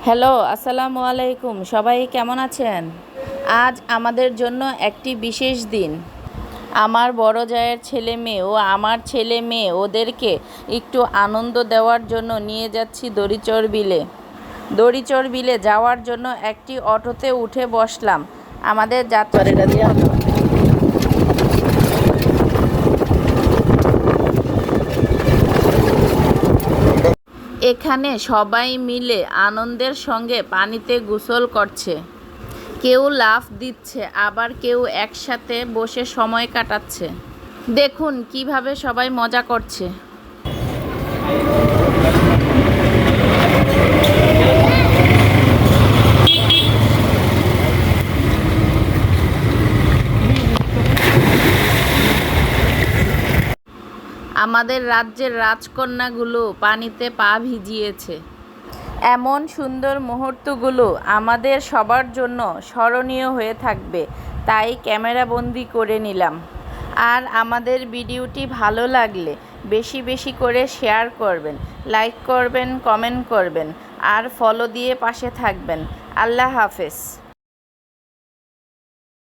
Hello, আসসালামু আলাইকুম। সবাই কেমন আছেন? আজ আমাদের জন্য একটি বিশেষ দিন। আমার বড় জায়ের ছেলে মেয়ে ও আমার ছেলে মেয়ে ওদেরকে একটু আনন্দ দেওয়ার জন্য নিয়ে যাচ্ছি দড়িচড় বিলে। দড়িচড় বিলে যাওয়ার জন্য একটি অটোতে উঠে বসলাম। আমাদের যাত্রাটা দিয়ে হলো। এখানে সবাই মিলে আনন্দের সঙ্গে পানিতে গোসল করছে। কেউ লাফ দিচ্ছে, আবার কেউ একসাথে বসে সময় কাটাচ্ছে। দেখুন কিভাবে সবাই মজা করছে। আমাদের রাজ্যের রাজকন্যাগুলো পানিতে পা ভিজিয়েছে। এমন সুন্দর মুহূর্তগুলো আমাদের সবার জন্য স্মরণীয় হয়ে থাকবে, তাই ক্যামেরাবন্দি করে নিলাম। আর আমাদের ভিডিওটি ভালো লাগলে বেশি বেশি করে শেয়ার করবেন, লাইক করবেন, কমেন্ট করবেন আর ফলো দিয়ে পাশে থাকবেন। আল্লাহ হাফেজ।